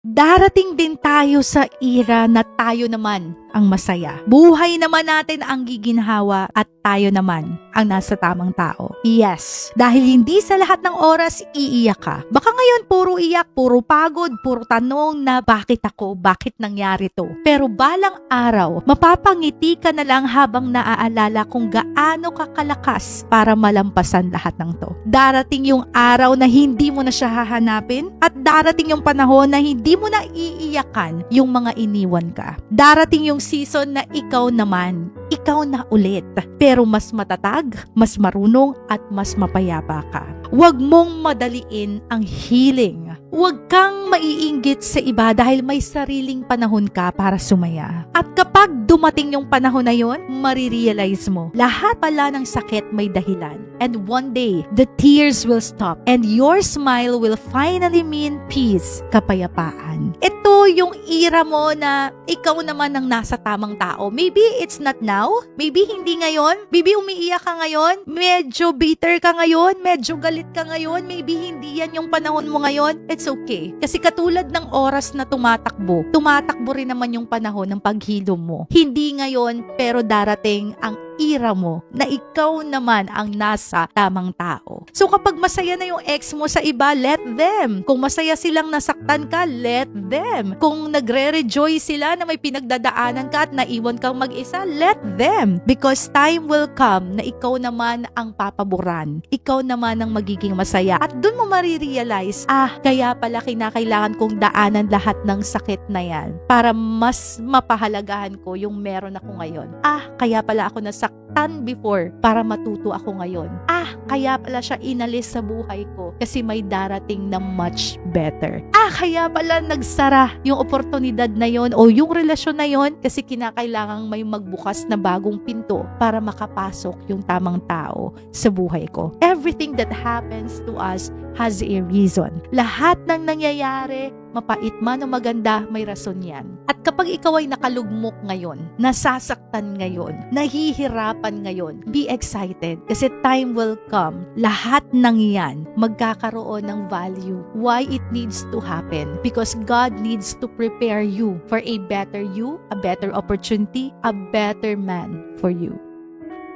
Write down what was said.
Darating din tayo sa era na tayo naman ang masaya. Buhay naman natin ang giginhawa at tayo naman ang nasa tamang tao. Yes, dahil hindi sa lahat ng oras iiyak ka. Baka ngayon puro iyak, puro pagod, puro tanong na bakit ako, bakit nangyari to. Pero balang araw, mapapangiti ka na lang habang naaalala kung gaano ka kalakas para malampasan lahat ng to. Darating yung araw na hindi mo na siya hahanapin at darating yung panahon na hindi mo na iiyakan yung mga iniwan ka. Darating yung season na ikaw na ulit. Pero mas matatag, mas marunong at mas mapayapa ka. Huwag mong madaliin ang healing. Huwag kang maiinggit sa iba dahil may sariling panahon ka para sumaya. At kapag dumating yung panahon na yon, marirealize mo, lahat pala ng sakit may dahilan. And one day, the tears will stop and your smile will finally mean peace, kapayapaan. Ito yung era mo na ikaw naman ang nasa tamang tao. Maybe it's not now, maybe hindi ngayon, maybe umiiyak ka ngayon, medyo bitter ka ngayon, medyo galit ka ngayon, maybe hindi yan yung panahon mo ngayon. It's okay. Kasi katulad ng oras na tumatakbo rin naman yung panahon ng paghilom mo. Hindi ngayon, pero darating ang era mo na ikaw naman ang nasa tamang tao. So kapag masaya na yung ex mo sa iba, let them. Kung masaya silang nasaktan ka, let them. Kung nagre-rejoice sila na may pinagdadaanan ka at naiwan kang mag-isa, let them. Because time will come na ikaw naman ang papaboran. Ikaw naman ang magiging masaya. At dun mo marirealize, kaya pala kinakailangan kong daanan lahat ng sakit na yan para mas mapahalagahan ko yung meron ako ngayon. Kaya pala ako nasaktan before para matuto ako ngayon. Kaya pala siya inalis sa buhay ko kasi may darating na much better. Kaya pala nagsara yung oportunidad na yon o yung relasyon na yon kasi kinakailangang may magbukas na bagong pinto para makapasok yung tamang tao sa buhay ko. Everything that happens to us has a reason. Lahat ng nangyayari, mapait man o maganda, may rason yan. At kapag ikaw ay nakalugmok ngayon, nasasaktan ngayon, nahihirapan ngayon, be excited kasi time will come. Lahat ng yan magkakaroon ng value. Why it needs to happen? Because God needs to prepare you for a better you, a better opportunity, a better man for you.